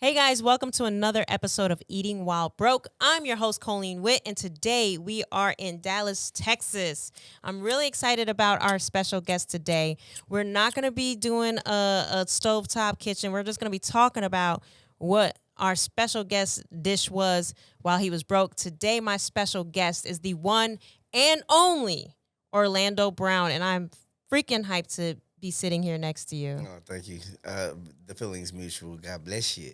Hey guys, welcome to another episode of Eating While Broke. I'm your host, Colleen Witt, and today we are in Dallas, Texas. I'm really excited about our special guest today. We're not going to be doing a stovetop kitchen. We're just going to be talking about what our special guest dish was while he was broke. Today, my special guest is the one and only Orlando Brown, and I'm freaking hyped to be sitting here next to you. Oh, thank you. The feeling's mutual. God bless you.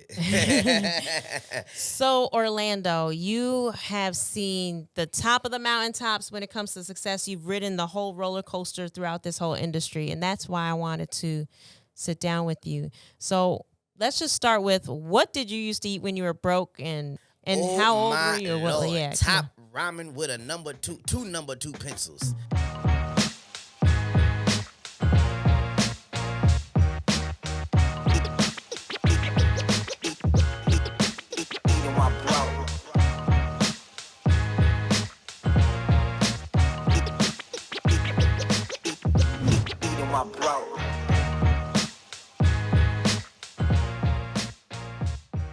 So, Orlando, you have seen the top of the mountaintops when it comes to success. You've ridden the whole roller coaster throughout this whole industry, and that's why I wanted to sit down with you. So, let's just start with what did you used to eat when you were broke, and Oh how old were my you? Or what? Lord. Yeah, come Top on. ramen with a two number two pencils. Eating my bro. Eating my bro.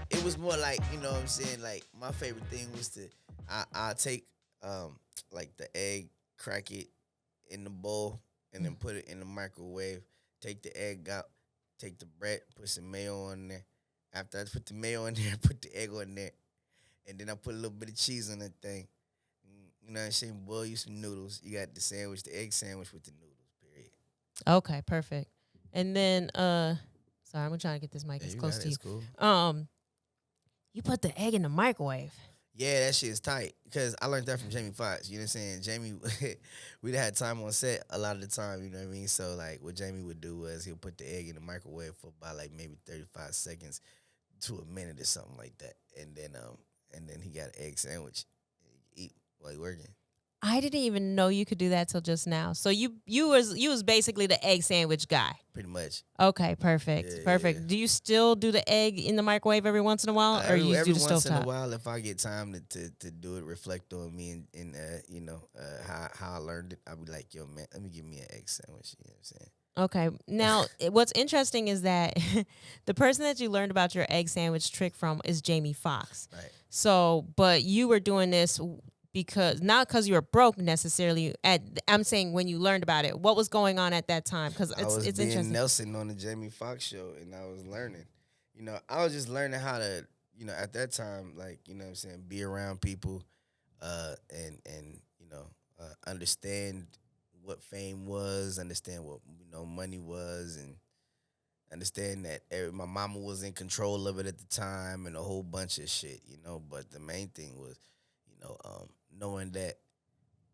It was more like, you know what I'm saying? Like, my favorite thing was I'll take, like the egg, crack it in the bowl, and then put it in the microwave. Take the egg out, take the bread, put some mayo on there. After I put the mayo in there, I put the egg on there. And then I put a little bit of cheese on that thing. You know what I'm saying? Boil you some noodles. You got the sandwich, the egg sandwich with the noodles, period. Okay, perfect. And then, sorry, I'm trying to get this mic Yeah, as you close got it. to It's you. cool. You put the egg in the microwave. Yeah, that shit is tight. Because I learned that from Jamie Foxx. You know what I'm saying? Jamie, we'd had time on set a lot of the time, you know what I mean? So, like, what Jamie would do was he'll put the egg in the microwave for about, like, maybe 35 seconds to a minute or something like that. And then he got an egg sandwich. Eat while he working. I didn't even know you could do that till just now. So you was basically the egg sandwich guy. Pretty much. Okay, perfect, Yeah, perfect. yeah. Do you still do the egg in the microwave every once in a while, or you Every do the once in a stovetop? while, if I get time to do it, reflect on me and you know, how I learned it, I'll be like, yo, man, let me give me an egg sandwich. You know what I'm saying? Okay. Now, what's interesting is that the person that you learned about your egg sandwich trick from is Jamie Foxx. Right. So, but you were doing this because not because you were broke necessarily. I'm saying when you learned about it, what was going on at that time? Because I was it's being interesting. Nelson on the Jamie Foxx show, and I was learning. You know, I was just learning how to, you know, at that time, like, you know what I'm saying, be around people, and you know, understand what fame was, understand what, you know, money was, and understand that my mama was in control of it at the time, and a whole bunch of shit, you know. But the main thing was, you know, knowing that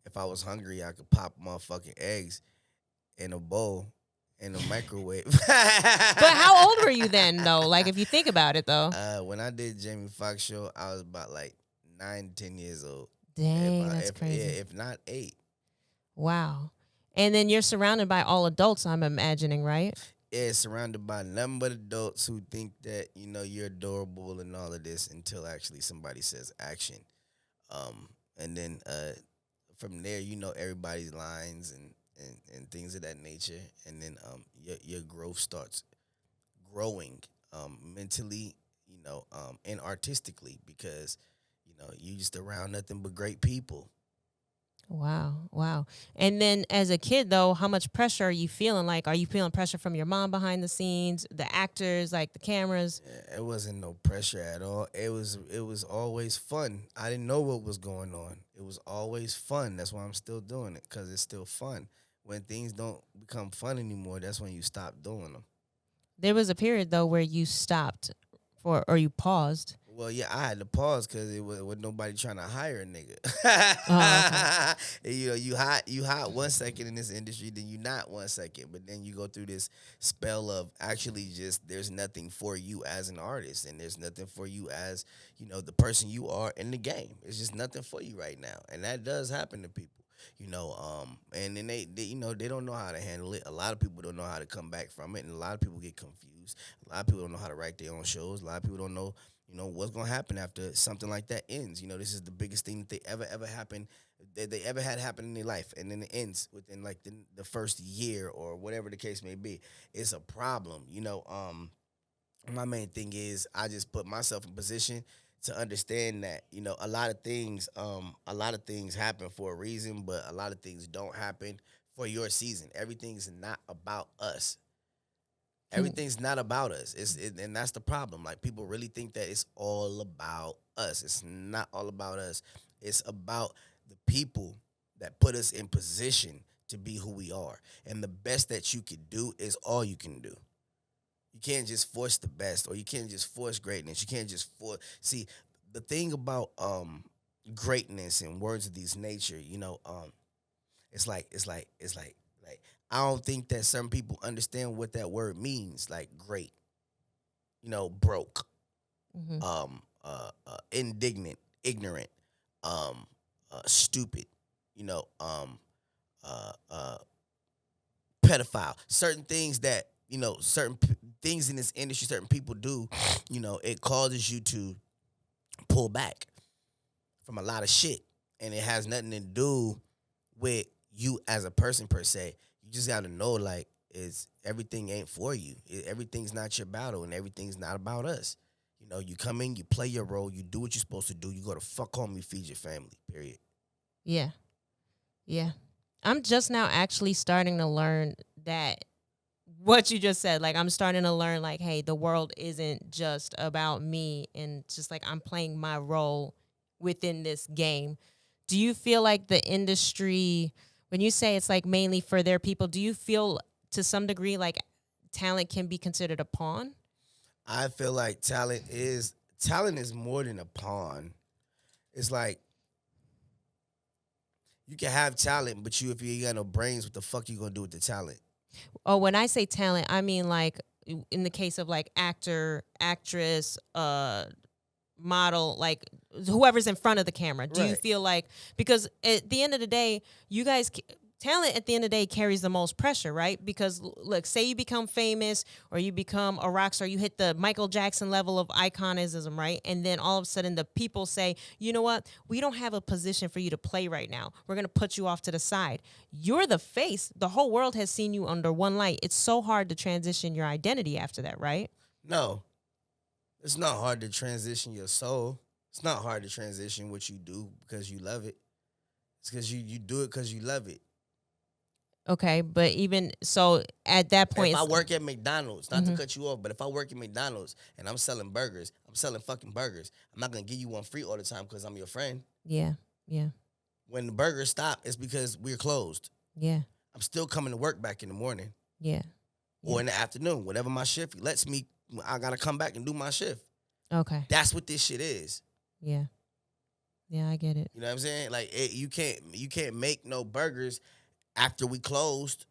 if I was hungry, I could pop motherfucking eggs in a bowl in a microwave. But how old were you then, though? Like, if you think about it, though. When I did Jamie Foxx show, I was about like 9, 10 years old. Dang, that's crazy. If not 8. Wow. And then you're surrounded by all adults, I'm imagining, right? Yeah, surrounded by nothing but adults who think that, you know, you're adorable and all of this until actually somebody says action. And then from there, you know everybody's lines and things of that nature. And then your growth starts growing mentally, you know, and artistically because, you know, you just around nothing but great people. Wow, wow. And then as a kid, though, how much pressure are you feeling? Like, are you feeling pressure from your mom behind the scenes, the actors, like the cameras? It wasn't no pressure at all. It was always fun. I didn't know what was going on. It was always fun. That's why I'm still doing it because it's still fun. When things don't become fun anymore, that's when you stop doing them. There was a period, though, where you stopped or you paused. Well, yeah, I had to pause because it was nobody trying to hire a nigga. Oh, okay. You know, you hot 1 second in this industry, then you not 1 second, but then you go through this spell of actually just there's nothing for you as an artist, and there's nothing for you as, you know, the person you are in the game. It's just nothing for you right now, and that does happen to people. You know, and then they you know they don't know how to handle it. A lot of people don't know how to come back from it, and a lot of people get confused. A lot of people don't know how to write their own shows. A lot of people don't know, you know, what's gonna happen after something like that ends. You know, this is the biggest thing that they ever happen that they ever had happen in their life, and then it ends within like the first year or whatever the case may be. It's a problem, you know. My main thing is I just put myself in position to understand that a lot of things happen for a reason, but a lot of things don't happen for your season. Everything's not about us. Can Everything's not about us. And that's the problem. Like people really think that it's all about us. It's not all about us. It's about the people that put us in position to be who we are. And the best that you can do is all you can do. You can't just force the best, or you can't just force greatness. You can't just force. See, the thing about greatness and words of these nature, it's like I don't think that some people understand what that word means. Like great, broke, mm-hmm. indignant, ignorant, stupid, you know, uh, uh, pedophile. Certain things that things in this industry, certain people do, it causes you to pull back from a lot of shit, and it has nothing to do with you as a person per se. You just got to know, like, is everything ain't for you. Everything's not your battle, and everything's not about us. You come in, you play your role, you do what you're supposed to do. You go to fuck home, you feed your family. Period. Yeah. Yeah. I'm just now actually starting to learn that what you just said. Like, I'm starting to learn, like, hey, the world isn't just about me, and just like I'm playing my role within this game. Do you feel like the industry, when you say it's like mainly for their people, do you feel to some degree like talent can be considered a pawn? I feel like talent is more than a pawn. It's like you can have talent, but if you ain't got no brains, what the fuck you gonna do with the talent? Oh, when I say talent, I mean like in the case of like actor, actress, model, like whoever's in front of the camera. Do you Right. feel like, because at the end of the day, you guys talent at the end of the day carries the most pressure, right? Because look, say you become famous or you become a rock star, you hit the Michael Jackson level of iconism, right? And then all of a sudden the people say, you know what? We don't have a position for you to play right now. We're going to put you off to the side. You're the face. The whole world has seen you under one light. It's so hard to transition your identity after that, right? No, it's not hard to transition your soul. It's not hard to transition what you do because you love it. It's because you do it because you love it. Okay, but even so, at that point, If I it's, work at McDonald's, not to mhm, cut you off, but if I work at McDonald's and I'm selling burgers, I'm selling fucking burgers. I'm not gonna give you one free all the time because I'm your friend. yeah, yeah, When the burgers stop, it's because we're closed. yeah, I'm still coming to work back in the morning yeah, or yeah. in the afternoon, whatever my shift lets me. I gotta come back and do my shift. Okay, That's what this shit is. yeah, yeah, I get it. You know what I'm saying? Like you can't make no burgers after we closed.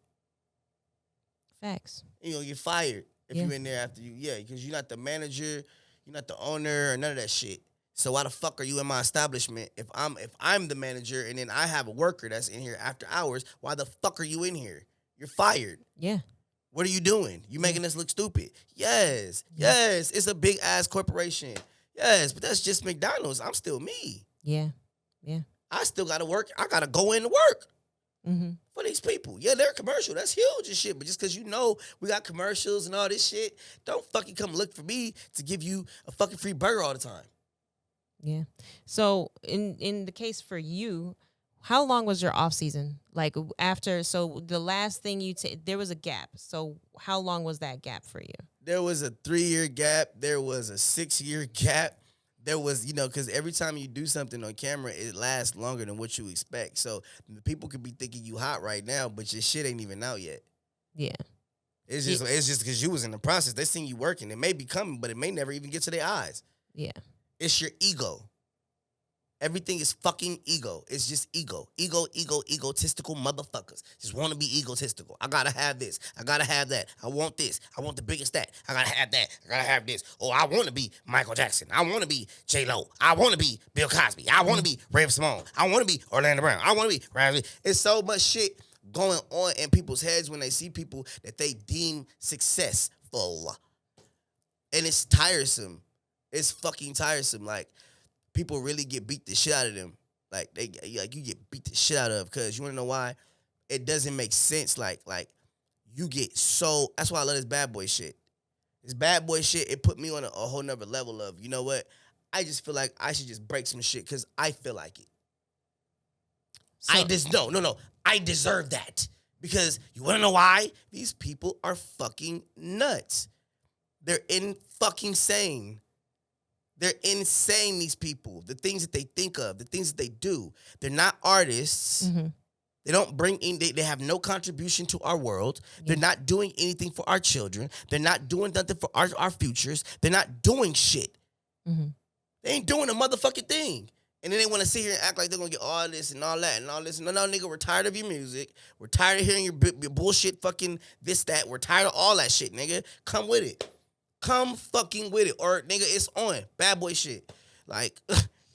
Facts. You're fired if Yeah, you in there after yeah, because you're not the manager, you're not the owner, or none of that shit. So why the fuck are you in my establishment if I'm the manager and then I have a worker that's in here after hours? Why the fuck are you in here? You're fired. yeah, What are you doing? You yeah, making us look stupid. Yes. yeah, Yes. It's a big ass corporation. Yes, but that's just McDonald's. I'm still me. yeah, yeah. I still gotta work. I gotta go in to work Mm-hmm. for these people. Yeah, they're commercial. That's huge and shit. But just because we got commercials and all this shit, don't fucking come look for me to give you a fucking free burger all the time. Yeah. So in the case for you, how long was your off season? Like after, so the last thing there was a gap. So how long was that gap for you? There was a 3-year gap. There was a 6-year gap. There was, because every time you do something on camera, it lasts longer than what you expect. So people could be thinking you hot right now, but your shit ain't even out yet. Yeah. It's just because you was in the process. They seen you working. It may be coming, but it may never even get to their eyes. Yeah. It's your ego. Everything is fucking ego. It's just ego. Egotistical motherfuckers. Just want to be egotistical. I gotta have this. I gotta have that. I want this. I want the biggest that. I gotta have that. I gotta have this. Oh, I want to be Michael Jackson. I want to be J-Lo. I want to be Bill Cosby. I want to be Raven Simone. I want to be Orlando Brown. I want to be Riley. It's so much shit going on in people's heads when they see people that they deem successful. And it's tiresome. It's fucking tiresome. Like, people really get beat the shit out of them. Like you get beat the shit out of because you wanna know why? It doesn't make sense. Like you get so that's why I love this bad boy shit. This bad boy shit, it put me on a whole nother level of, you know what? I just feel like I should just break some shit because I feel like it. So, No. I deserve that. Because you want to know why? These people are fucking nuts. They're fucking sane. They're insane, these people. The things that they think of, the things that they do. They're not artists. mm-hmm. They don't bring in, they have no contribution to our world. Yeah. They're not doing anything for our children. They're not doing nothing for our futures. They're not doing shit. Mm-hmm. They ain't doing a motherfucking thing. And then they want to sit here and act like they're going to get all this and all that and all this. No, nigga, we're tired of your music. We're tired of hearing your bullshit fucking this, that. We're tired of all that shit, nigga. Come with it. Come fucking with it. Or, nigga, it's on. Bad boy shit. Like,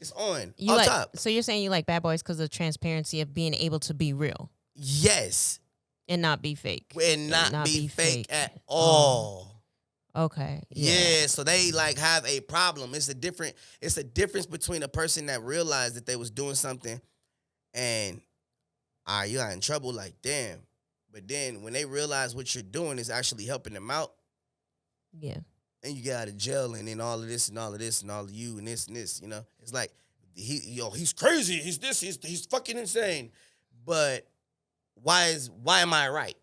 it's on. You on like, top. So you're saying you like Bad Boys because of the transparency of being able to be real. Yes. And not be fake. And not be fake at all. Okay. Yeah, so they like have a problem. It's a difference between a person that realized that they was doing something and you got in trouble, like damn. But then when they realize what you're doing is actually helping them out. Yeah. And you get out of jail and then all of this and all of this and all of you and this, you know. It's like he's crazy, he's fucking insane. But why am I right?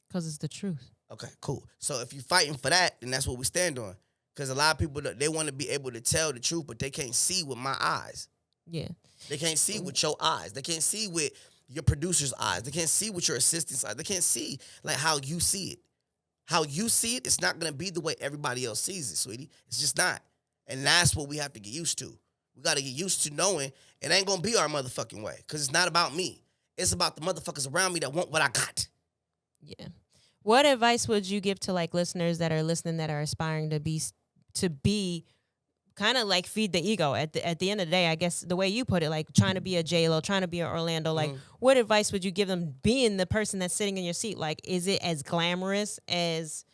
Because it's the truth. Okay, cool. So if you're fighting for that, then that's what we stand on. Because a lot of people, they want to be able to tell the truth, but they can't see with my eyes. Yeah. They can't see with your eyes. They can't see with your producer's eyes. They can't see with your assistant's eyes. They can't see like how you see it. How you see it, it's not going to be the way everybody else sees it, sweetie. It's just not. And that's what we have to get used to. We got to get used to knowing it ain't going to be our motherfucking way. Because it's not about me. It's about the motherfuckers around me that want what I got. Yeah. What advice would you give to like listeners that are listening that are aspiring to be kind of like feed the ego at the end of the day? I guess the way you put it, like trying to be a J-Lo, trying to be an Orlando, like what advice would you give them being the person that's sitting in your seat? Like, is it as glamorous as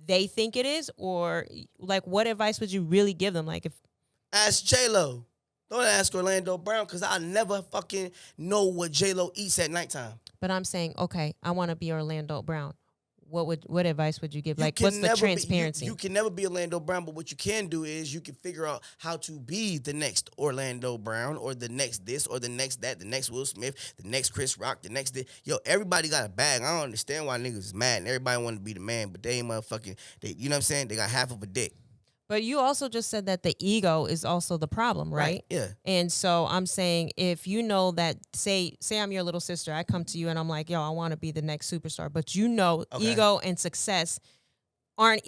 they think it is? Or like what advice would you really give them? Like if ask J-Lo. Don't ask Orlando Brown because I never fucking know what J-Lo eats at nighttime. But I'm saying, okay, I want to be Orlando Brown. What advice would you give? Like, what's the transparency? You can never be Orlando Brown, but what you can do is you can figure out how to be the next Orlando Brown or the next this or the next that, the next Will Smith, the next Chris Rock, the next this. Yo, everybody got a bag. I don't understand why niggas is mad and everybody want to be the man, but they ain't motherfucking, you know what I'm saying? They got half of a dick. But you also just said that the ego is also the problem, right? Yeah. And so I'm saying if you know that, say I'm your little sister, I come to you and I'm like, yo, I want to be the next superstar. But you know, ego and success are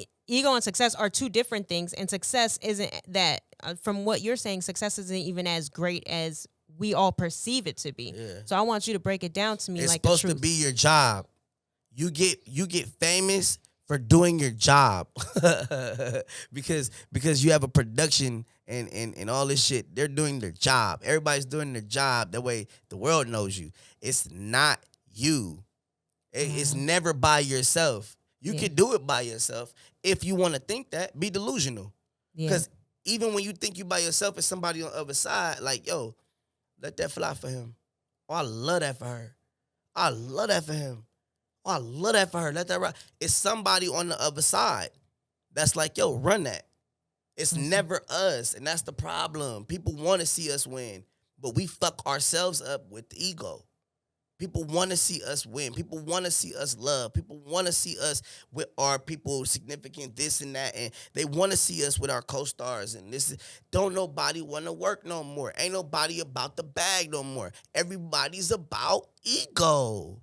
two different things. And success isn't that, from what you're saying, success isn't even as great as we all perceive it to be. Yeah. So I want you to break it down to me. It's like supposed to be your job. You get famous for doing your job because you have a production and all this shit. They're doing their job. Everybody's doing their job. That way the world knows you. It's not you. It's never by yourself. You can do it by yourself. If you want to think that, be delusional. Because even when you think you by yourself, it's somebody on the other side, like, yo, let that fly for him. Oh, I love that for her. I love that for him. Oh, I love that for her. Let that ride. It's somebody on the other side that's like, yo, run that. It's never us, and that's the problem. People want to see us win, but we fuck ourselves up with the ego. People want to see us win. People want to see us love. People want to see us with our people significant this and that, and they want to see us with our co-stars. And don't nobody want to work no more. Ain't nobody about the bag no more. Everybody's about ego.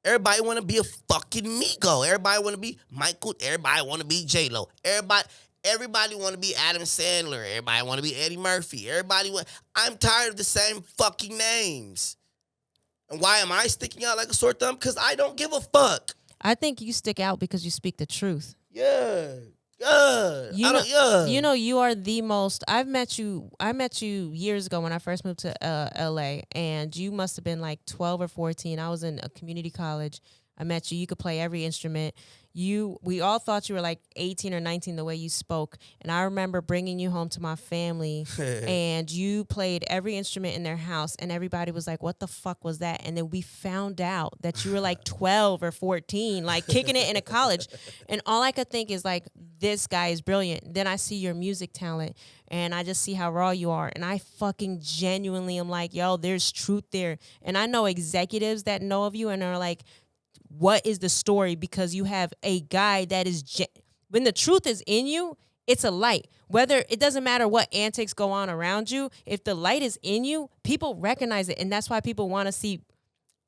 Everybody want to be a fucking Migo. Everybody want to be Michael. Everybody want to be J-Lo. Everybody want to be Adam Sandler. Everybody want to be Eddie Murphy. I'm tired of the same fucking names. And why am I sticking out like a sore thumb? Because I don't give a fuck. I think you stick out because you speak the truth. Yeah. You know, you are the most. I met you years ago when I first moved to LA, and you must have been like 12 or 14. I was in a community college. I met you. You could play every instrument. We all thought you were like 18 or 19 the way you spoke. And I remember bringing you home to my family and you played every instrument in their house and everybody was like, what the fuck was that? And then we found out that you were like 12 or 14, like kicking it in a college. And all I could think is like, this guy is brilliant. Then I see your music talent and I just see how raw you are. And I fucking genuinely am like, yo, there's truth there. And I know executives that know of you and are like, what is the story? Because you have a guy that is, when the truth is in you, it's a light. Whether it doesn't matter what antics go on around you, if the light is in you, people recognize it. And that's why people want to see,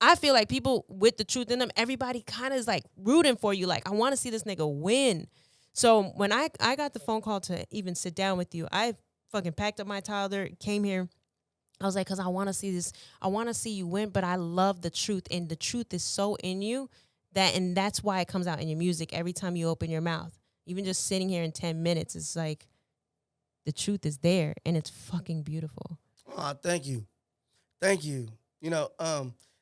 I feel like people with the truth in them, everybody kind of is like rooting for you. Like, I want to see this nigga win. So when I got the phone call to even sit down with you, I fucking packed up my Tyler, came here. I was like, because I want to see this. I want to see you win, but I love the truth. And the truth is so in you and that's why it comes out in your music every time you open your mouth. Even just sitting here in 10 minutes, it's like the truth is there and it's fucking beautiful. Oh, thank you. Thank you. You know,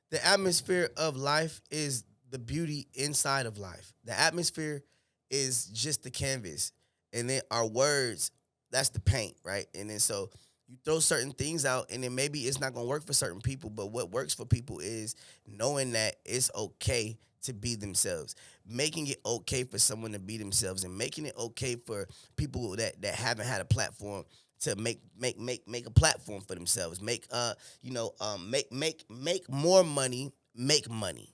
the atmosphere of life is the beauty inside of life. The atmosphere is just the canvas. And then our words, that's the paint, right? And then so you throw certain things out and then maybe it's not going to work for certain people, but what works for people is knowing that it's okay to be themselves, making it okay for someone to be themselves and making it okay for people that haven't had a platform to make a platform for themselves, make more money, make money,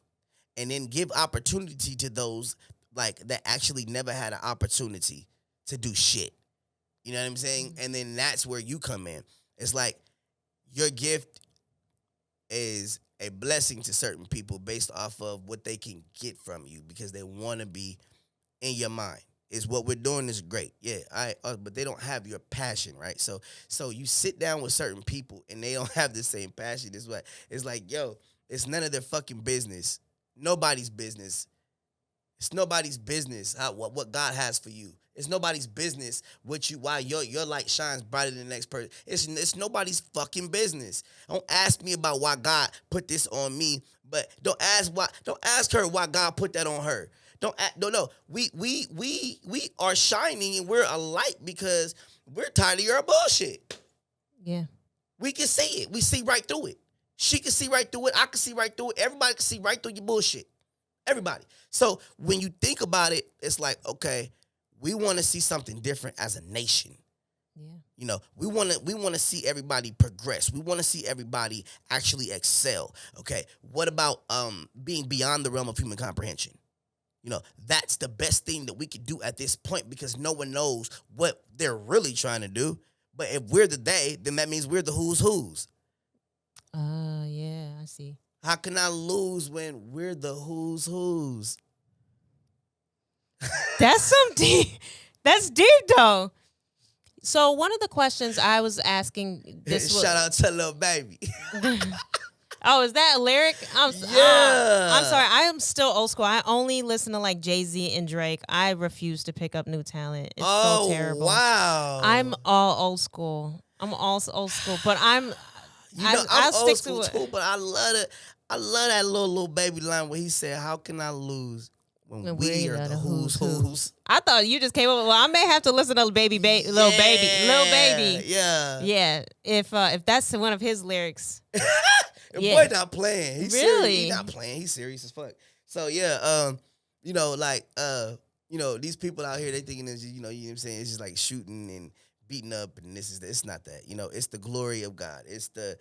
and then give opportunity to those like that actually never had an opportunity to do shit. You know what I'm saying? And then that's where you come in. It's like your gift is a blessing to certain people based off of what they can get from you because they want to be in your mind. Is what we're doing is great. Yeah, but they don't have your passion, right? So you sit down with certain people and they don't have the same passion. It's like, yo, it's none of their fucking business. Nobody's business. It's nobody's business what God has for you. It's nobody's business why your light shines brighter than the next person. It's nobody's fucking business. Don't ask me about why God put this on me, but don't ask her why God put that on her. No. We are shining and we're a light because we're tired of your bullshit. Yeah. We can see it. We see right through it. She can see right through it. I can see right through it. Everybody can see right through your bullshit. Everybody. So when you think about it, it's like, okay, we want to see something different as a nation. Yeah. You know, we want to see everybody progress. We want to see everybody actually excel. Okay. What about being beyond the realm of human comprehension? You know, that's the best thing that we could do at this point because no one knows what they're really trying to do. But if we're the they, then that means we're the who's. Yeah, I see. How can I lose when we're the who's? That's some deep. That's deep though. So one of the questions I was asking Shout out to Lil Baby. Oh, is that a lyric? I'm sorry. I am still old school. I only listen to like Jay-Z and Drake. I refuse to pick up new talent. It's so terrible. Wow. I'm all old school. I'm also old school, but I'm I'm old school too, but I love that little Baby line where he said, "How can I lose when we are the who's?" I thought you just came up with, well, I may have to listen to Lil Baby. Yeah. Yeah. If that's one of his lyrics. Boy not playing. He's really? Serious. He's not playing. He's serious as fuck. So yeah, these people out here, they thinking it's just, you know what I'm saying, it's just like shooting and beating up and it's not that. You know, it's the glory of God. It's the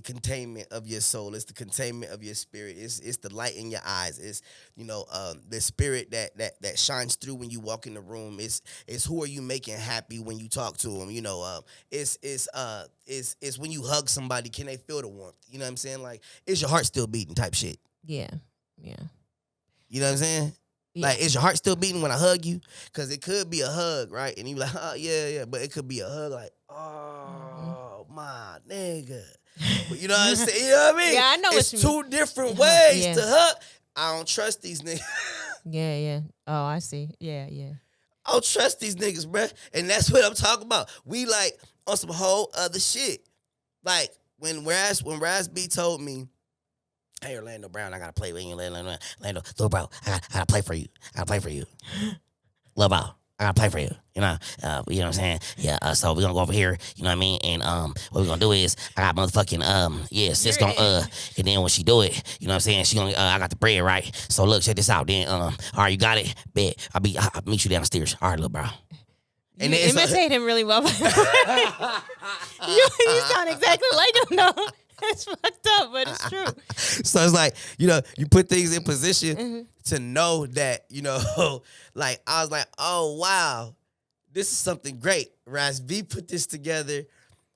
containment of your soul. It's the containment of your spirit. It's the light in your eyes. It's, the spirit that shines through when you walk in the room. It's who are you making happy when you talk to them. It's when you hug somebody, can they feel the warmth? You know what I'm saying? Like, is your heart still beating type shit? Yeah. You know what I'm saying? Yeah. Like, is your heart still beating when I hug you? Because it could be a hug, right? And you be like, oh, yeah. But it could be a hug like, oh, my nigga. But you know what I'm saying? You know what I mean? Yeah, I know it's what you mean. two different ways to hug. I don't trust these niggas. Yeah. Oh, I see. Yeah. I don't trust these niggas, bruh. And that's what I'm talking about. We like on some whole other shit. Like when Raz B told me Hey, Orlando Brown, I gotta play with you. Orlando, little bro, I gotta play for you. I gotta play for you. Lil Bow, I gotta play for you. You know what I'm saying? Yeah. So we're gonna go over here. You know what I mean? And what we're gonna do is I got motherfucking yeah, sis You're gonna and then when she do it, you know what I'm saying? She gonna I got the bread right. So look, check this out. Then all right, you got it. Bet I'll meet you downstairs. All right, little bro. And you imitate him really well. you sound exactly like him, though. It's fucked up, but it's true. So it's like, you put things in position to know that, like, I was like, oh, wow, this is something great. Raz B put this together.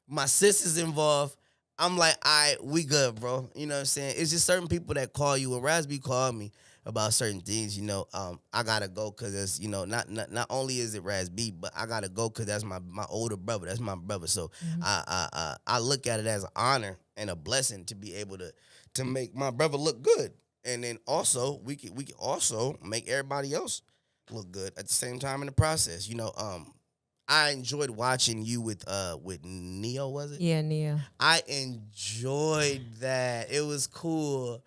My sister's involved. I'm like, all right, we good, bro. You know what I'm saying? It's just certain people that call you. When Raz B called me about certain things, I gotta go because it's, not only is it Raz B, but I gotta go because that's my older brother. That's my brother. So I look at it as an honor and a blessing to be able to make my brother look good, and then also we can also make everybody else look good at the same time in the process. I enjoyed watching you with Neo, was it? Yeah, Neo. I enjoyed that. It was cool.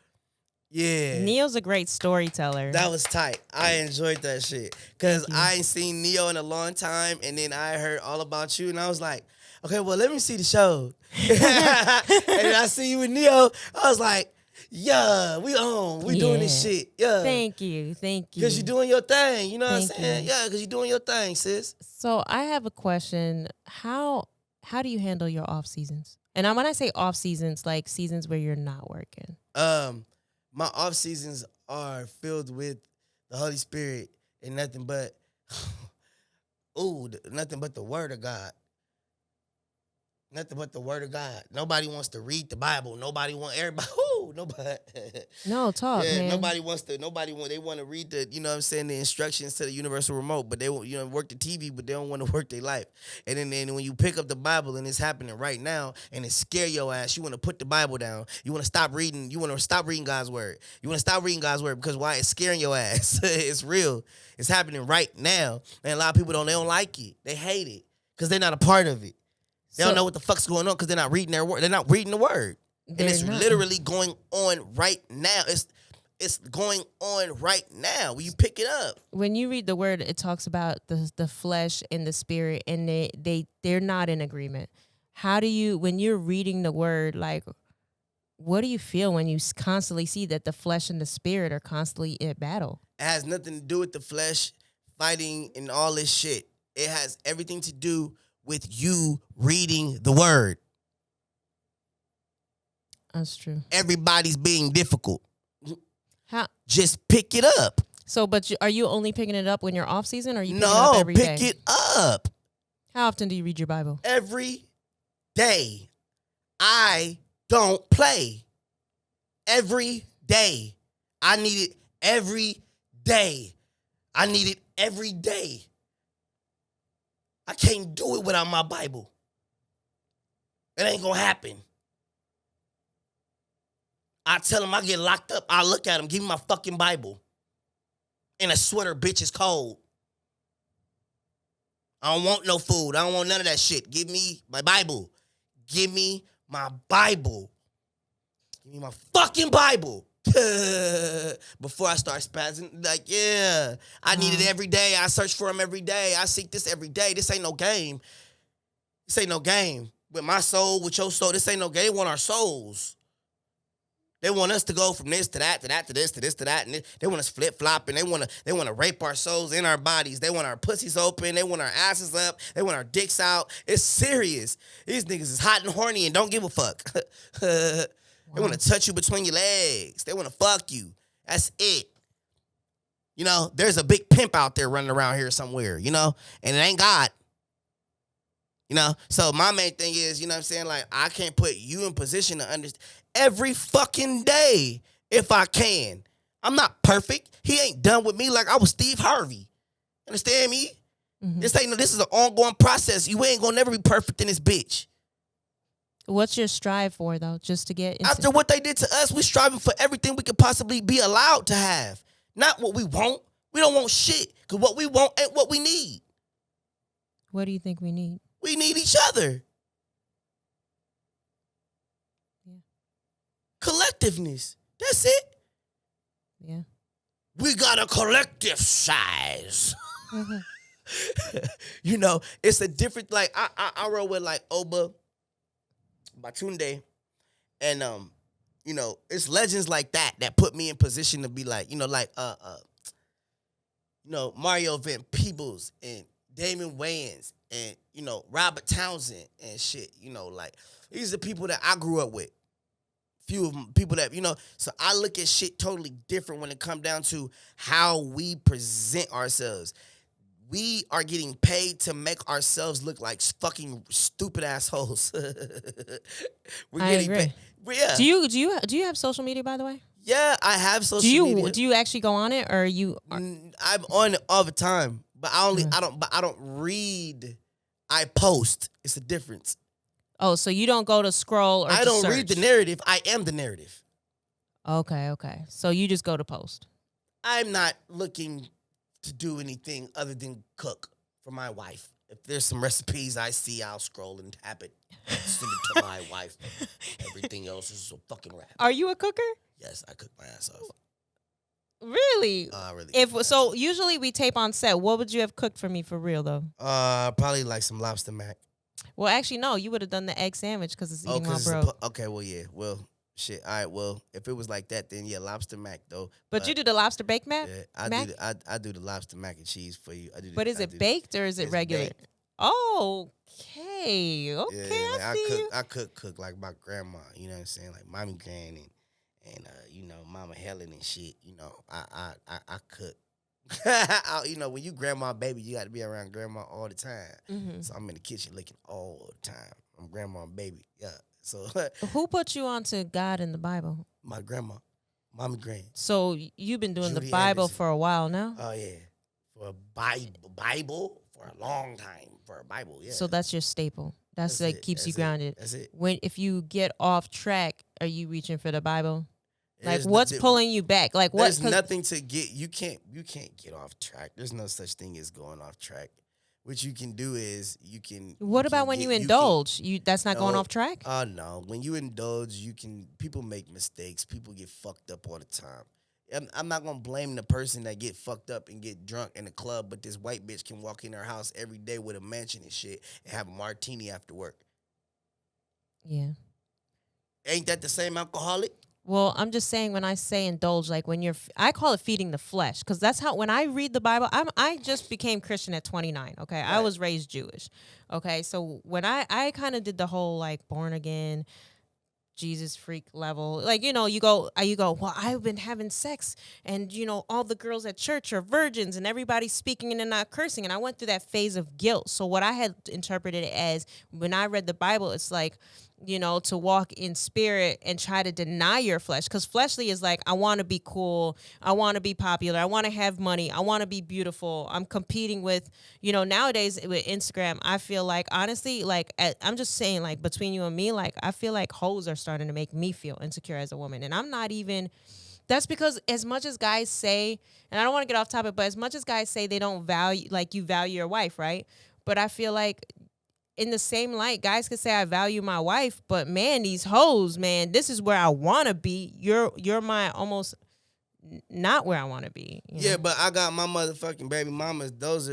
Yeah. Neo's a great storyteller. That was tight. I enjoyed that shit. Because I ain't seen Neo in a long time, and then I heard all about you, and I was like, okay, well, let me see the show. And I see you with Neo. I was like, yeah, we on. We doing this shit. Yeah. Thank you. Because you're doing your thing. You know what I'm saying? You. Yeah, because you're doing your thing, sis. So I have a question. How do you handle your off seasons? And when I say off seasons, like seasons where you're not working. My off seasons are filled with the Holy Spirit and nothing but, nothing but the Word of God. Nothing but the Word of God. Nobody wants to read the Bible. Nobody. Nobody. No, talk, man. They want to read the, the instructions to the universal remote, but they won't, work the TV, but they don't want to work their life. And then when you pick up the Bible and it's happening right now and it scare your ass, you want to put the Bible down. You want to stop reading. You want to stop reading God's Word. You want to stop reading God's Word because why? It's scaring your ass. It's real. It's happening right now. And a lot of people they don't like it. They hate it because they're not a part of it. They don't know what the fuck's going on because they're not reading their word. They're not reading the word. And it's literally going on right now. It's going on right now. When you pick it up. When you read the word, it talks about the flesh and the spirit, and they're not in agreement. How do you, when you're reading the word, like, what do you feel when you constantly see that the flesh and the spirit are constantly at battle? It has nothing to do with the flesh fighting and all this shit. It has everything to do with you reading the word. That's true. Everybody's being difficult. How? Just pick it up. So, but are you only picking it up when you're off season, or are you picking it up every day? No, pick it up. How often do you read your Bible? Every day. I don't play. Every day. I need it every day. I need it every day. I can't do it without my Bible. It ain't gonna happen. I tell him I get locked up. I look at him, give me my fucking Bible. And a sweater, bitch, is cold. I don't want no food. I don't want none of that shit. Give me my Bible. Give me my Bible. Give me my fucking Bible. Before I start spazzing, like, yeah, I need it every day. I search for him every day. I seek this every day. This ain't no game. This ain't no game. With my soul, with your soul, this ain't no game. They want our souls. They want us to go from this to that, to that, to this, to this, to that, and they want us flip-flopping. They want to rape our souls in our bodies. They want our pussies open. They want our asses up. They want our dicks out. It's serious. These niggas is hot and horny and don't give a fuck. They want to touch you between your legs. They want to fuck you. That's it. There's a big pimp out there running around here somewhere, and it ain't God. So my main thing is, what I'm saying? Like, I can't put you in position to understand every fucking day if I can. I'm not perfect. He ain't done with me like I was Steve Harvey. Understand me? Mm-hmm. This is an ongoing process. You ain't gonna never be perfect in this bitch. What's your strive for, though, just to get into? After what they did to us, we're striving for everything we could possibly be allowed to have. Not what we want. We don't want shit, because what we want ain't what we need. What do you think we need? We need each other. Yeah. Collectiveness. That's it. Yeah. We got a collective size. Mm-hmm. It's a different, like, I roll with, like, Oba, Batunde, and, it's legends like that put me in position to be like, Mario Van Peebles and Damon Wayans and, Robert Townsend and shit, like, these are people that I grew up with. Few of them, people that, so I look at shit totally different when it come down to how we present ourselves. We are getting paid to make ourselves look like fucking stupid assholes. We're I getting agree. paid. Yeah. Do you have social media, by the way? Yeah, I have social media. Do you actually go on it, or you? I'm on it all the time, but I don't read. I post. It's a difference. Oh, so you don't go to scroll or I to don't search. read the narrative. I am the narrative. Okay. So you just go to post. I'm not looking to do anything other than cook for my wife. If there's some recipes I see, I'll scroll and tap it, send it to my wife. Everything else is a fucking rap. Are you a cooker? Yes, I cook my ass off. Really? Really. Usually we tape on set. What would you have cooked for me for real though? Probably like some lobster mac. Well, actually, no. You would have done the egg sandwich because it's eating while broke. Okay, well, yeah. Well, shit. All right, well, if it was like that, then yeah, lobster mac, though. But you do the lobster baked mac? Yeah, I do the lobster mac and cheese for you. But is it baked or is it regular? Baked. Okay. Yeah, like I see you. I cook like my grandma, you know what I'm saying? Like Mommy Gran and Mama Helen and shit, I cook. When you grandma baby, you got to be around grandma all the time. Mm-hmm. So I'm in the kitchen looking all the time. I'm grandma and baby. Yeah. So who put you onto God in the Bible? My grandma, Mommy Gran. So you've been doing Judy the Bible Anderson. for a while now? Oh yeah, for a Bible for a long time. For a Bible, yeah. So that's your staple. That's like keeps you grounded. That's it. If you get off track, are you reaching for the Bible? Like There's what's pulling you back? Like what? There's nothing to get. You can't get off track. There's no such thing as going off track. What you can do is you can. What about when you indulge? That's not going off track? No. When you indulge, people make mistakes. People get fucked up all the time. I'm not gonna blame the person that get fucked up and get drunk in the club, but this white bitch can walk in her house every day with a mansion and shit and have a martini after work. Yeah. Ain't that the same alcoholic? Well, I'm just saying when I say indulge, like when I call it feeding the flesh, because that's how, when I read the Bible, I just became Christian at 29, okay? Right. I was raised Jewish, okay? So when I kind of did the whole, like, born again, Jesus freak level, like, you go, well, I've been having sex, and, all the girls at church are virgins, and everybody's speaking and they're not cursing, and I went through that phase of guilt. So what I had interpreted it as, when I read the Bible, it's like, to walk in spirit and try to deny your flesh. Because fleshly is like, I want to be cool. I want to be popular. I want to have money. I want to be beautiful. I'm competing with, nowadays with Instagram, I feel like, honestly, like, I'm just saying, like, between you and me, like, I feel like hoes are starting to make me feel insecure as a woman. And I'm not even, that's because as much as guys say, and I don't want to get off topic, but as much as guys say they don't value, like, you value your wife, right? But I feel like, in the same light, guys could say I value my wife, but man, these hoes, man, this is where I want to be. You're my almost not where I want to be. Yeah, but I got my motherfucking baby mamas. Those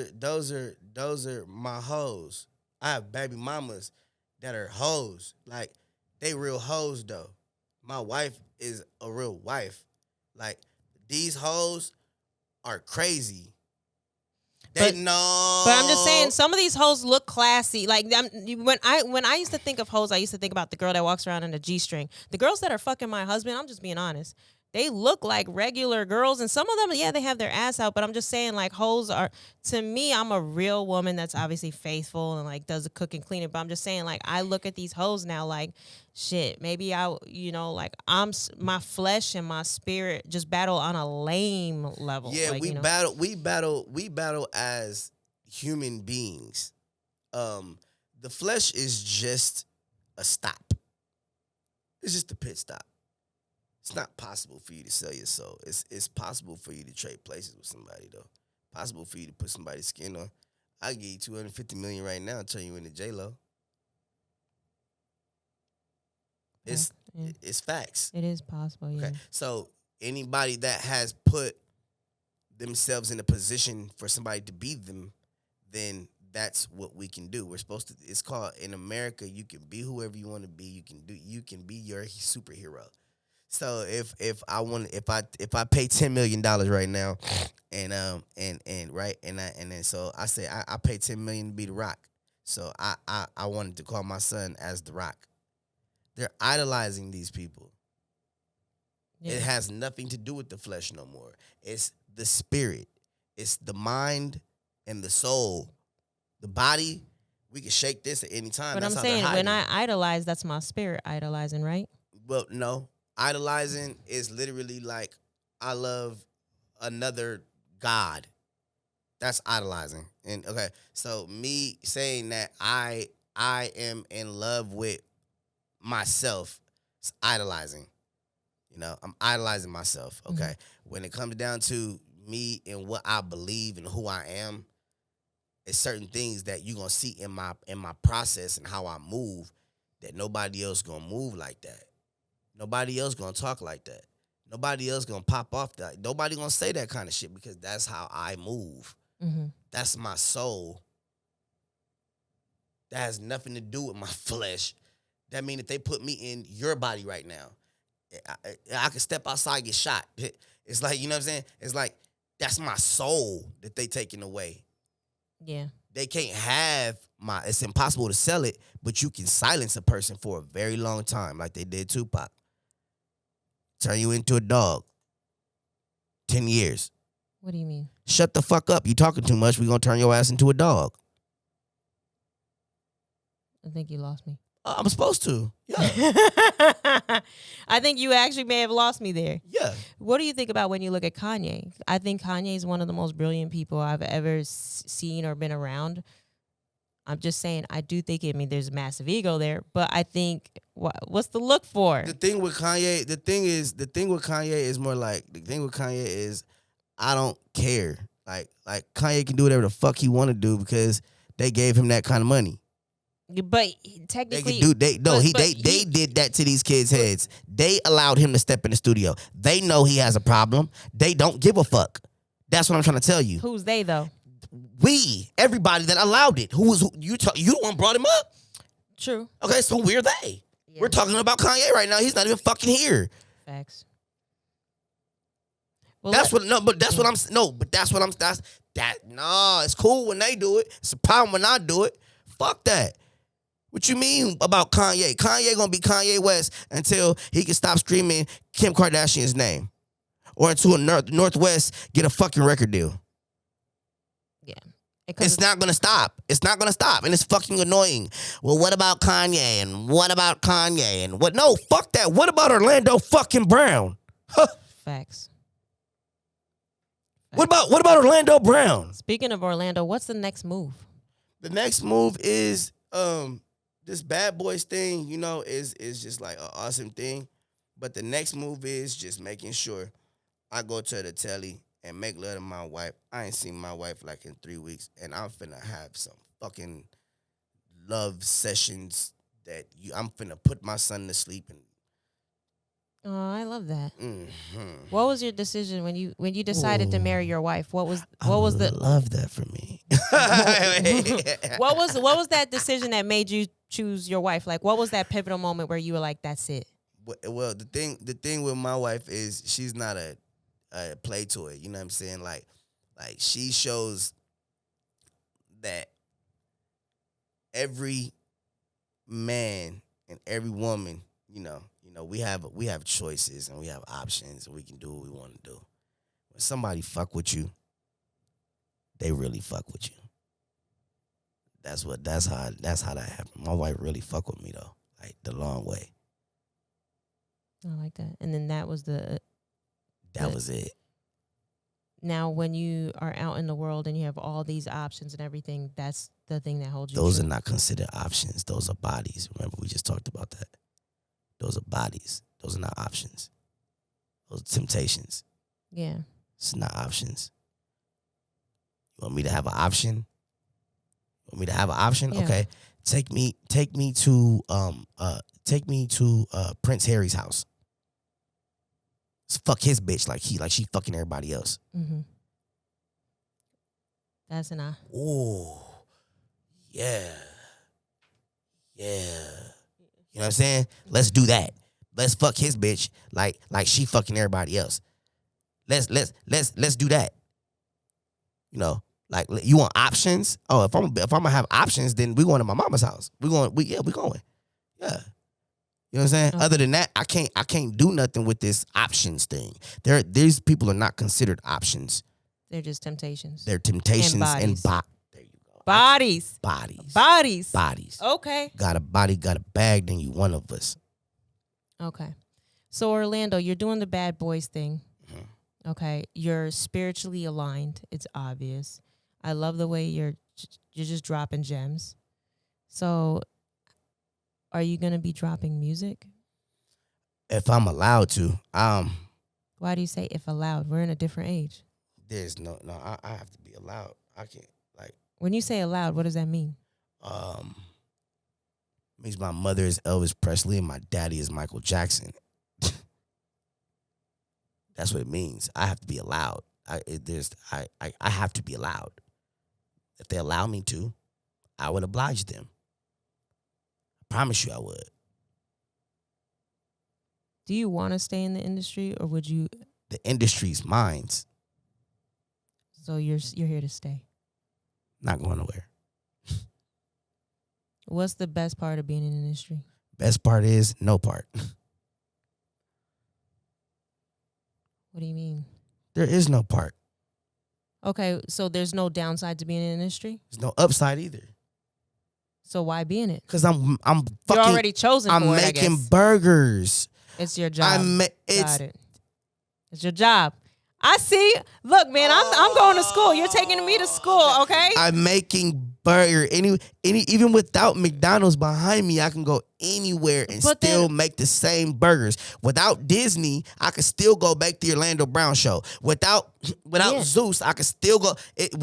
are my hoes. I have baby mamas that are hoes. Like, they real hoes though. My wife is a real wife. Like, these hoes are crazy. But I'm just saying, some of these hoes look classy. Like, when I used to think of hoes, I used to think about the girl that walks around in a G-string. The girls that are fucking my husband, I'm just being honest, they look like regular girls. And some of them, yeah, they have their ass out. But I'm just saying, like, hoes are, to me, I'm a real woman that's obviously faithful and, like, does the cook and clean it. But I'm just saying, like, I look at these hoes now like, shit, maybe like, my flesh and my spirit just battle on a lame level. Yeah, like, we battle as human beings. The flesh is just a stop. It's just a pit stop. It's not possible for you to sell your soul. It's possible for you to trade places with somebody, though. Possible for you to put somebody's skin on. I give you $250 million right now and turn you into J-Lo. It's Yeah. it's facts. It is possible. Yeah. Okay, so anybody that has put themselves in a position for somebody to be them, then that's what we can do. We're supposed to. It's called in America. You can be whoever you want to be. You can be your superhero. So if I pay $10 million right now, and right and then so I say I pay $10 million to be the Rock. So I wanted to call my son as the Rock. They're idolizing these people. Yeah. It has nothing to do with the flesh no more. It's the spirit. It's the mind and the soul. The body, we can shake this at any time. But That's I'm how they're saying hiding. when I idolize, that's my spirit idolizing, right? Well, no. Idolizing is literally like I love another god. That's idolizing. And okay, so me saying that I am in love with myself, it's idolizing. You know, I'm idolizing myself. Okay. Mm-hmm. When it comes down to me and what I believe and who I am, it's certain things that you're gonna see in my process and how I move that nobody else gonna move like that. Nobody else gonna talk like that. Nobody else gonna pop off that. Nobody gonna say that kind of shit because that's how I move. Mm-hmm. That's my soul. That has nothing to do with my flesh. That means if they put me in your body right now, I could step outside and get shot. It's like, you know what I'm saying? It's like, that's my soul that they taking away. Yeah. They can't have it's impossible to sell it, but you can silence a person for a very long time, like they did Tupac. Turn you into a dog. 10 years. What do you mean? Shut the fuck up. You talking too much. We're going to turn your ass into a dog. I think you lost me. I'm supposed to. Yeah. I think you actually may have lost me there. Yeah. What do you think about when you look at Kanye? I think Kanye is one of the most brilliant people I've ever seen or been around. I'm just saying, I do think, there's a massive ego there, but I think, what's the look for? The thing with Kanye is more like, I don't care. Like Kanye can do whatever the fuck he want to do because they gave him that kind of money. But technically, they did that to these kids' heads. They allowed him to step in the studio. They know he has a problem. They don't give a fuck. That's what I'm trying to tell you. Who's they though? Everybody that allowed it. You the one brought him up? True. Okay, so we're they. Yeah. We're talking about Kanye right now. He's not even fucking here. Facts. Well, it's cool when they do it. It's a problem when I do it. Fuck that. What you mean about Kanye? Kanye gonna be Kanye West until he can stop screaming Kim Kardashian's name, or until Northwest get a fucking record deal. Yeah, it's not gonna stop. It's not gonna stop, and it's fucking annoying. Well, what about Kanye? And what about Kanye? And what? No, fuck that. What about Orlando fucking Brown? Huh. Facts. What about Orlando Brown? Speaking of Orlando, what's the next move? The next move is this Bad Boys thing, you know, is just like an awesome thing. But the next move is just making sure I go to the telly and make love to my wife. I ain't seen my wife like in 3 weeks, and I'm finna have some fucking love sessions that I'm finna put my son to sleep and. Oh, I love that. Mm-hmm. What was your decision when you decided to marry your wife? What was the love that for me? what was that decision that made you choose your wife? Like, what was that pivotal moment where you were like, that's it? Well, the thing with my wife is she's not a play toy. You know what I'm saying? Like she shows that every man and every woman, you know, we have choices and we have options and we can do what we want to do. When somebody fuck with you, they really fuck with you. That's how that happened. My wife really fuck with me though, like the long way. I like that. And then that was that was it. Now, when you are out in the world and you have all these options and everything, that's the thing that holds you. Those are not considered options. Those are bodies. Remember, we just talked about that. Those are bodies. Those are not options. Those are temptations. Yeah. It's not options. You want me to have an option? Yeah. Okay. Take me to take me to Prince Harry's house. Fuck his bitch like she fucking everybody else. Mm-hmm. That's an eye. Oh, yeah. Yeah. You know what I'm saying? Let's do that. Let's fuck his bitch like she fucking everybody else. Let's do that. You know, like you want options? Oh, if I'm gonna have options, then we going to my mama's house. We going. Yeah. You know what I'm saying? Okay. Other than that, I can't do nothing with this options thing. These people are not considered options. They're just temptations. They're temptations and there you go. Bodies. Okay. Got a body, got a bag, then you one of us. Okay. So Orlando, you're doing the bad boys thing. Mm-hmm. Okay. You're spiritually aligned. It's obvious. I love the way you're just dropping gems. So are you going to be dropping music? If I'm allowed to. Why do you say if allowed? We're in a different age. There's no, I have to be allowed. I can't, like. When you say allowed, what does that mean? Means my mother is Elvis Presley and my daddy is Michael Jackson. That's what it means. I have to be allowed. I have to be allowed. If they allow me to, I would oblige them. I promise you I would. Do you want to stay in the industry or would you? The industry's mine. So you're here to stay. Not going nowhere. What's the best part of being in the industry? Best part is no part. What do you mean? There is no part. Okay, so there's no downside to being in the industry? There's no upside either. So why be in it? Because I'm fucking. You're already chosen for it, I'm making burgers. It's your job. Got it. It's your job. I see. Look, man, I'm going to school. You're taking me to school, okay? I'm making burger. Even without McDonald's behind me, I can go anywhere and still make the same burgers. Without Disney, I could still go back to the Orlando Brown show. Without Zeus, I could still go. It's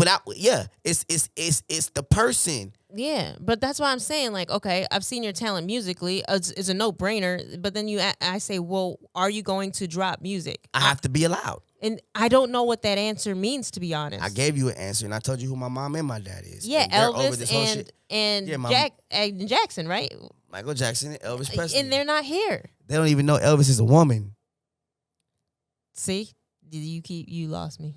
the person. Yeah, but that's why I'm saying, like, okay, I've seen your talent musically. It's a no-brainer. But then I say, well, are you going to drop music? I have to be allowed. And I don't know what that answer means, to be honest. I gave you an answer, and I told you who my mom and my dad is. Yeah, Elvis and Jackson, right? Michael Jackson and Elvis Presley. And they're not here. They don't even know Elvis is a woman. See? You lost me.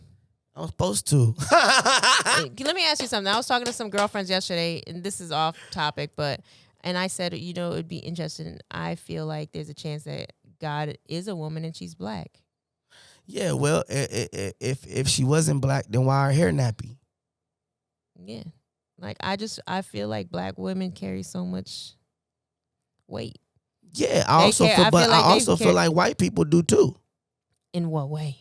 I was supposed to. Let me ask you something. I was talking to some girlfriends yesterday, and this is off topic, and I said, it would be interesting. I feel like there's a chance that God is a woman and she's black. Yeah, well, if she wasn't black, then why her hair nappy? Yeah. Like, I feel like black women carry so much weight. Yeah, I also feel like white people do too. In what way?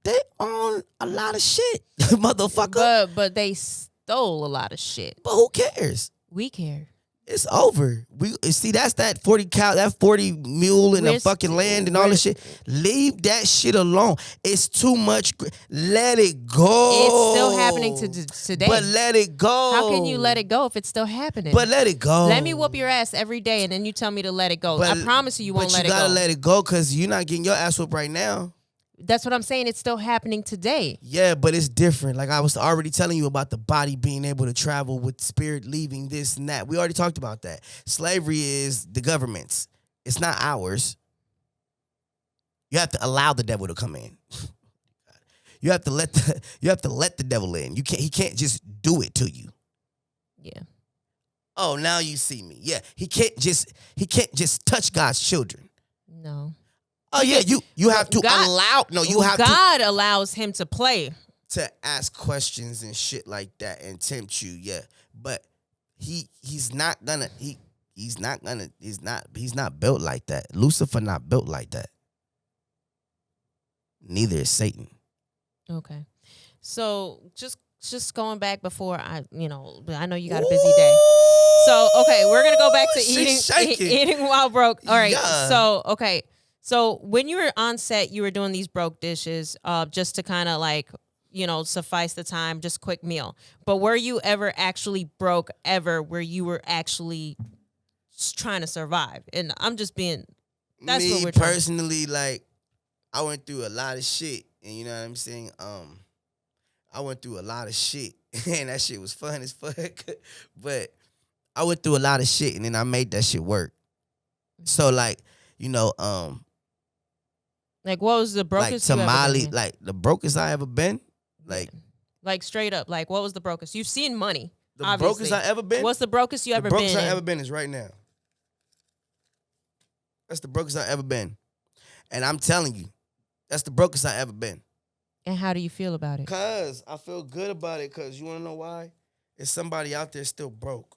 They own a lot of shit, motherfucker. But they stole a lot of shit. But who cares? We care. It's over. We see that 40 cow, that 40 mule in the fucking land and all this shit. Leave that shit alone. It's too much. Let it go. It's still happening today. But let it go. How can you let it go if it's still happening? But let it go. Let me whoop your ass every day and then you tell me to let it go. I promise you won't let it go. But you gotta let it go because you're not getting your ass whooped right now. That's what I'm saying. It's still happening today. Yeah, but it's different. Like I was already telling you about the body being able to travel with spirit leaving this and that. We already talked about that. Slavery is the government's. It's not ours. You have to allow the devil to come in. You have to let the devil in. He can't just do it to you. Yeah. Oh, now you see me. Yeah. He can't just touch God's children. No. Oh yeah, you have to allow. No, you have God allows him to play, to ask questions and shit like that and tempt you. Yeah, but he's not built like that. Lucifer not built like that. Neither is Satan. Okay, so just going back before I know you got a busy day. So okay, we're gonna go back to eating while broke. All right. Yeah. So okay. So when you were on set, you were doing these broke dishes just to kind of like, suffice the time, just quick meal. But were you ever actually broke ever where you were actually trying to survive. And I'm just being. That's Me what we're trying. personally, like, I went through a lot of shit, and you know what I'm saying. I went through a lot of shit, and that shit was fun as fuck. But I went through a lot of shit, and then I made that shit work. So like, you know, Like, what was the like brokest you ever been tamale, in? like the brokest I ever been, like Like straight up, like what was the brokest? You've seen money, the obviously. brokest I ever been. What's the brokest you The ever brokest been I in? ever been is right now. That's the brokest I ever been, and I'm telling you, that's the brokest I ever been. And how do you feel about it? Cause I feel good about it. Cause you wanna know why? It's somebody out there still broke.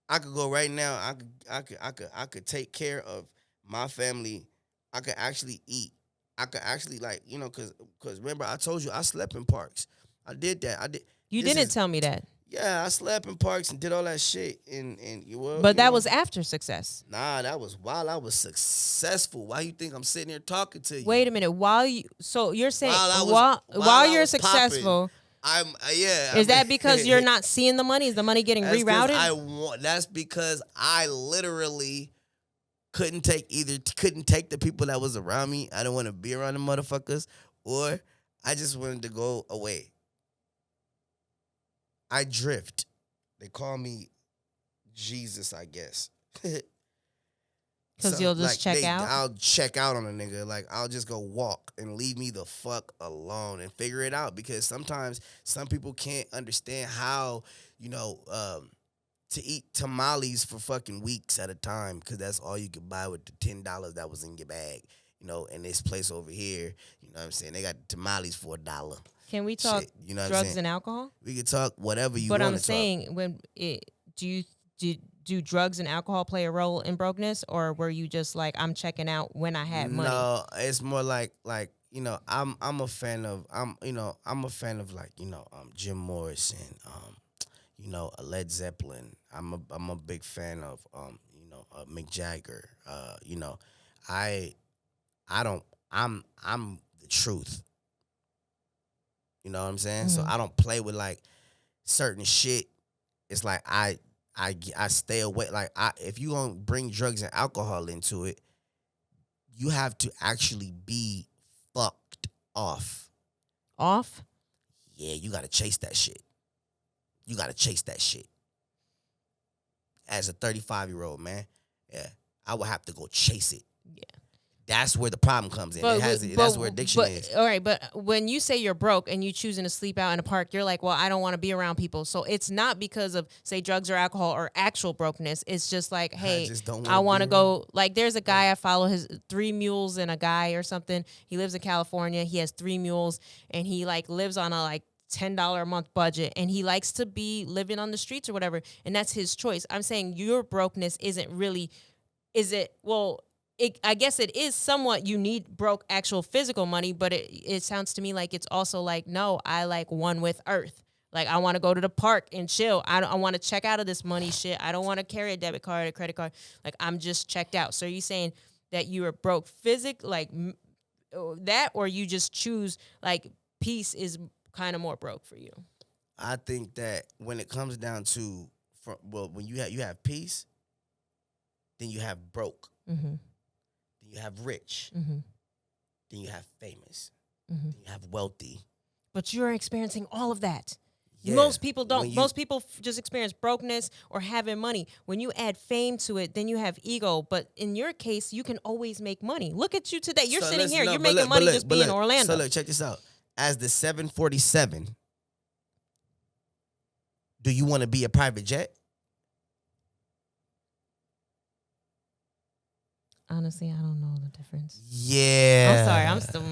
I could go right now. I could take care of my family. I could actually eat. I could actually like cause remember I told you I slept in parks. I did that. I did. You This didn't is- tell me that. Yeah, I slept in parks and did all that shit. But that was after success. Nah, that was while I was successful. Why you think I'm sitting here talking to you? Wait a minute. So you're saying While I while you're was successful, I'm yeah. is that because you're not seeing the money? Is the money getting That's 'cause rerouted? That's because I literally couldn't take the people that was around me. I didn't want to be around the motherfuckers, or I just wanted to go away. I drift. They call me Jesus, I guess. Because you'll just check out? I'll check out on a nigga. Like, I'll just go walk and leave me the fuck alone and figure it out. Because sometimes some people can't understand how, to eat tamales for fucking weeks at a time. Because that's all you could buy with the $10 that was in your bag. In this place over here, you know what I'm saying? They got tamales for $1. Can we talk Shit, you know what I'm drugs saying? and alcohol? We could talk whatever you But want I'm to talk. saying, do drugs and alcohol play a role in brokenness, or were you just like, I'm checking out when I had money? No, it's more like I'm a fan of like Jim Morrison, Led Zeppelin. I'm a big fan of Mick Jagger. I'm the truth. You know what I'm saying? So I don't play with like certain shit. It's like I stay away. Like if you gonna bring drugs and alcohol into it, you have to actually be fucked off. Off? Yeah, you gotta chase that shit. You gotta chase that shit. As a 35-year-old man, yeah, I would have to go chase it. Yeah. That's where the problem comes in. That's where addiction is. All right, but when you say you're broke and you choosing to sleep out in a park, you're like, well, I don't want to be around people. So it's not because of, say, drugs or alcohol or actual brokenness. It's just like, hey, I want to go. Like, there's a guy I follow, his 3 mules and a guy or something. He lives in California. He has 3 mules, and he like lives on a like $10 a month budget, and he likes to be living on the streets or whatever, and that's his choice. I'm saying your brokenness isn't really, is it? Well, I guess it is somewhat. You need broke actual physical money, but it sounds to me like it's also like, no, I like one with earth. Like, I want to go to the park and chill. I want to check out of this money shit. I don't want to carry a debit card or a credit card. Like, I'm just checked out. So are you saying that you are broke like that, or you just choose like peace is kind of more broke for you? I think that when it comes down to, when you have peace, then you have broke. Mm-hmm. Then you have rich. Mm-hmm. Then you have famous. Mm-hmm. Then you have wealthy. But you're experiencing all of that. Yeah. Most people don't. Most people just experience brokenness or having money. When you add fame to it, then you have ego. But in your case, you can always make money. Look at you today. You're sitting here. You're making money just being in Orlando. So look, check this out. As the 747, do you want to be a private jet? Honestly, I don't know the difference. Yeah. I'm sorry. I'm still...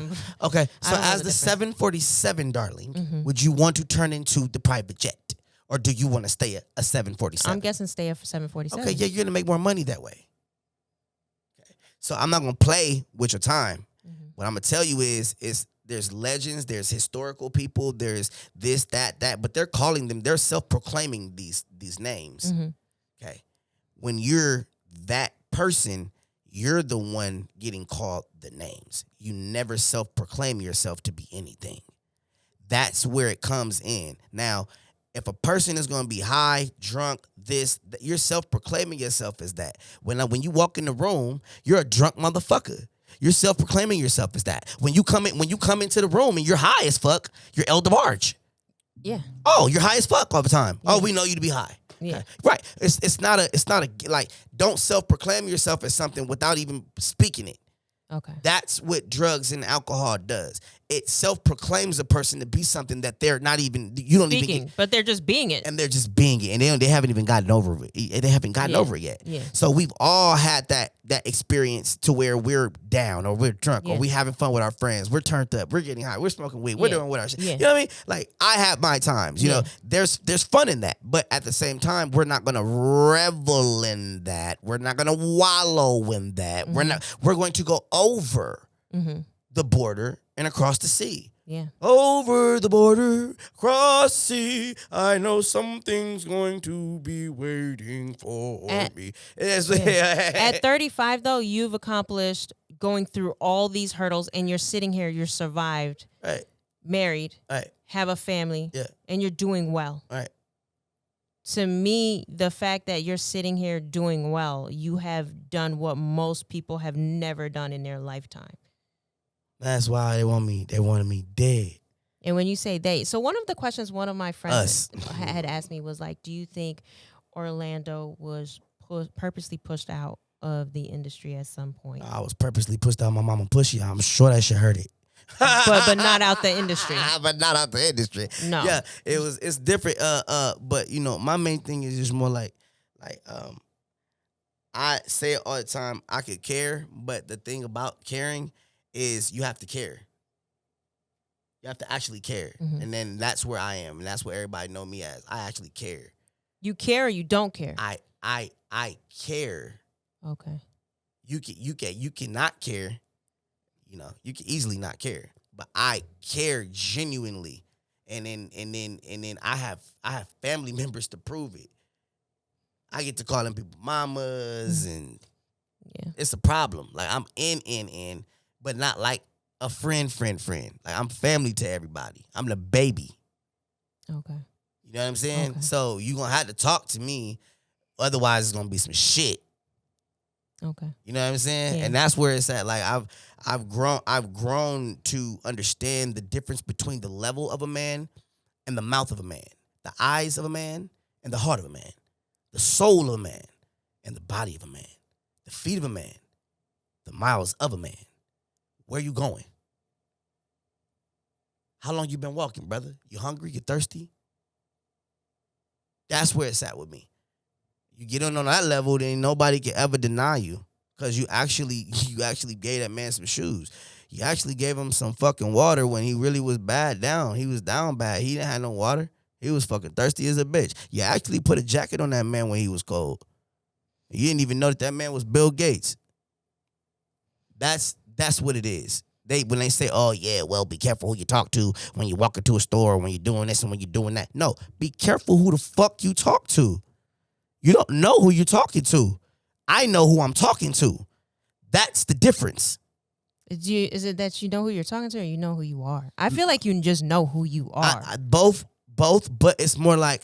Okay. So as the 747, darling, would you want to turn into the private jet? Or do you want to stay a 747? I'm guessing stay at 747. Okay, yeah, you're going to make more money that way. Okay. So I'm not going to play with your time. What I'm going to tell you is there's legends, there's historical people, there's this, that, but they're self-proclaiming these names. Okay. When you're that person, you're the one getting called the names. You never self-proclaim yourself to be anything. That's where it comes in. Now, if a person is going to be high, drunk, you're self-proclaiming yourself as that. When you walk in the room, you're a drunk motherfucker. You're self-proclaiming yourself as that. When you come into the room and you're high as fuck, you're El DeBarge. Yeah. Oh, you're high as fuck all the time. Yeah. Oh, we know you to be high. Yeah. Okay. Right. It's not a like, don't self-proclaim yourself as something without even speaking it. Okay. That's what drugs and alcohol does. It self-proclaims a person to be something that they're not even, you don't Speaking, even get. but they're just being it. And they're just being it. And they haven't even gotten over it. They haven't gotten over it yet. Yeah. So we've all had that experience to where we're down or we're drunk or we having fun with our friends. We're turned up. We're getting high. We're smoking weed. We're doing what our shit. Yeah. You know what I mean? Like, I have my times. You know, there's fun in that. But at the same time, we're not going to revel in that. We're not going to wallow in that. We're going to go over the border and across the sea. Yeah. Over the border, across the sea, I know something's going to be waiting for me. At 35, though, you've accomplished going through all these hurdles, and you're sitting here, you're survived, Right. married, Right. have a family, Yeah. and you're doing well. Right. To me, the fact that you're sitting here doing well, you have done what most people have never done in their lifetime. That's why they wanted me dead. And when you say they, so one of the questions one of my friends Us. had asked me was like, do you think Orlando was purposely pushed out of the industry at some point? I was purposely pushed out my mama pushy. I'm sure that shit hurt it. but not out the industry. But not out the industry. No. Yeah, it's different. But you know, my main thing is just more like I say it all the time, I could care, but the thing about caring is you have to care. You have to actually care. And then that's where I am. And that's what everybody know me as. I actually care. You care or you don't care? I care. Okay. You cannot care. You know, you can easily not care. But I care genuinely. And then I have family members to prove it. I get to call them people mamas and it's a problem. Like, I'm in, but not like a friend. Like, I'm family to everybody. I'm the baby. Okay. You know what I'm saying? Okay. So you gonna have to talk to me, otherwise it's gonna be some shit. Okay. You know what I'm saying? Yeah. And that's where it's at. Like, I've grown to understand the difference between the level of a man and the mouth of a man, the eyes of a man and the heart of a man, the soul of a man and the body of a man, the feet of a man, the miles of a man. Where you going? How long you been walking, brother? You hungry? You thirsty? That's where it's at with me. You get on that level, then nobody can ever deny you, because you actually gave that man some shoes. You actually gave him some fucking water when he really was bad down. He was down bad. He didn't have no water. He was fucking thirsty as a bitch. You actually put a jacket on that man when he was cold. You didn't even know that man was Bill Gates. That's what it is. When they say, oh, yeah, well, be careful who you talk to when you walk into a store, when you're doing this and when you're doing that. No, be careful who the fuck you talk to. You don't know who you're talking to. I know who I'm talking to. That's the difference. Is it that you know who you're talking to or you know who you are? I feel like you just know who you are. Both, but it's more like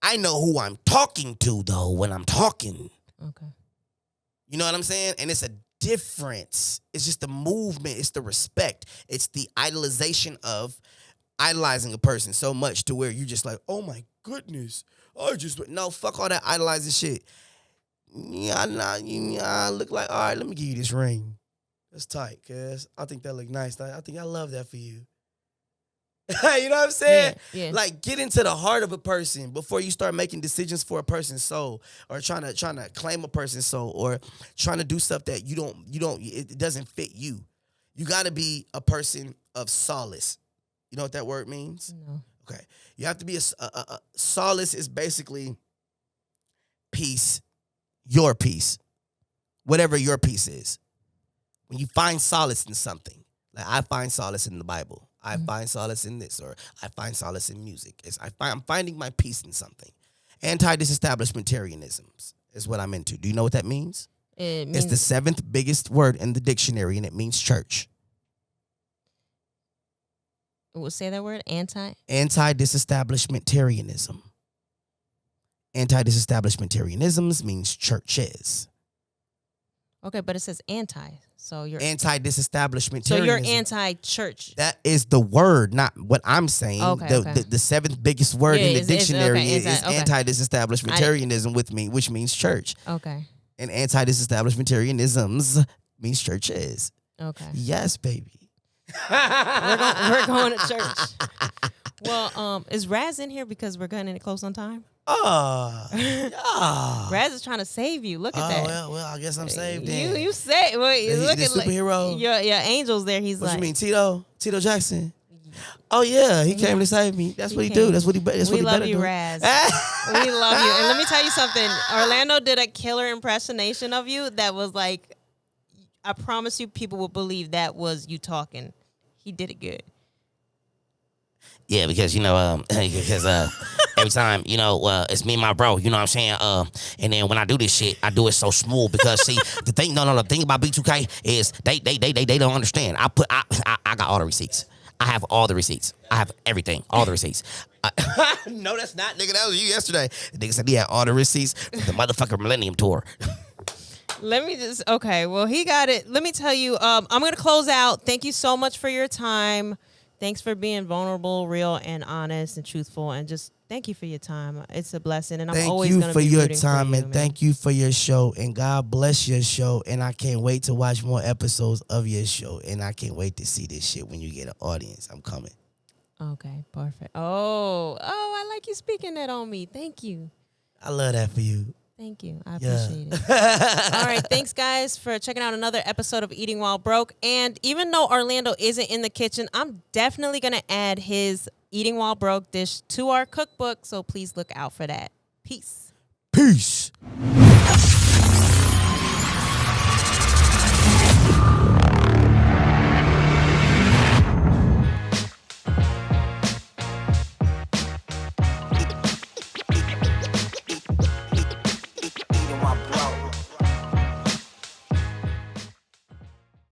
I know who I'm talking to, though, when I'm talking. Okay. You know what I'm saying? And it's a difference. It's just the movement. It's the respect. It's the idolization of idolizing a person so much to where you're just like, oh my goodness. No, fuck all that idolizing shit. Yeah, I look like, all right, let me give you this ring. That's tight, cuz I think that look nice. I think I love that for you. You know what I'm saying? Yeah. Like, get into the heart of a person before you start making decisions for a person's soul, or trying to claim a person's soul, or trying to do stuff that it doesn't fit you. You got to be a person of solace. You know what that word means? No. Okay. You have to be a solace is basically peace, your peace, whatever your peace is. When you find solace in something, like I find solace in the Bible. I find solace in this, or I find solace in music. I'm finding my peace in something. Anti-disestablishmentarianism is what I'm into. Do you know what that means? It's the 7th biggest word in the dictionary, and it means church. Say that word, Anti-disestablishmentarianism. Anti-disestablishmentarianisms means churches. Okay, but it says anti. So you're Anti-disestablishmentarianism. So you're anti-church. That is the word, not what I'm saying. The seventh biggest word in the dictionary is anti-disestablishmentarianism, which means church. Okay. And anti-disestablishmentarianisms means churches. Okay. Yes, baby. we're going to church. Well, is Raz in here because we're cutting it close on time? Raz is trying to save you. Look at that. Well, I guess I'm saved then. You say, look the at superhero. Your angel's there. He's what like, you mean, Tito Jackson? Oh yeah, he came to save me. That's what he do. That's what he. That's what he better do. We love you, Raz. We love you. And let me tell you something. Orlando did a killer impersonation of you that was like, I promise you, people will believe that was you talking. He did it good. Yeah, because every time, it's me and my bro, you know what I'm saying? And then when I do this shit, I do it so smooth because see, the thing about B2K is they don't understand. I got all the receipts. I have all the receipts. I have everything, all the receipts. No, that's not, nigga. That was you yesterday. The nigga said he had all the receipts for the motherfucking Millennium Tour. Well, he got it. Let me tell you, I'm going to close out. Thank you so much for your time. Thanks for being vulnerable, real, and honest and truthful. And just thank you for your time. It's a blessing. And I'm always going to be rooting for you. Thank you for your time, and thank you for your show. And God bless your show. And I can't wait to watch more episodes of your show. And I can't wait to see this shit when you get an audience. I'm coming. Okay, perfect. Oh, I like you speaking that on me. Thank you. I love that for you. Thank you. I appreciate it. All right. Thanks, guys, for checking out another episode of Eating While Broke. And even though Orlando isn't in the kitchen, I'm definitely going to add his Eating While Broke dish to our cookbook. So please look out for that. Peace. Peace.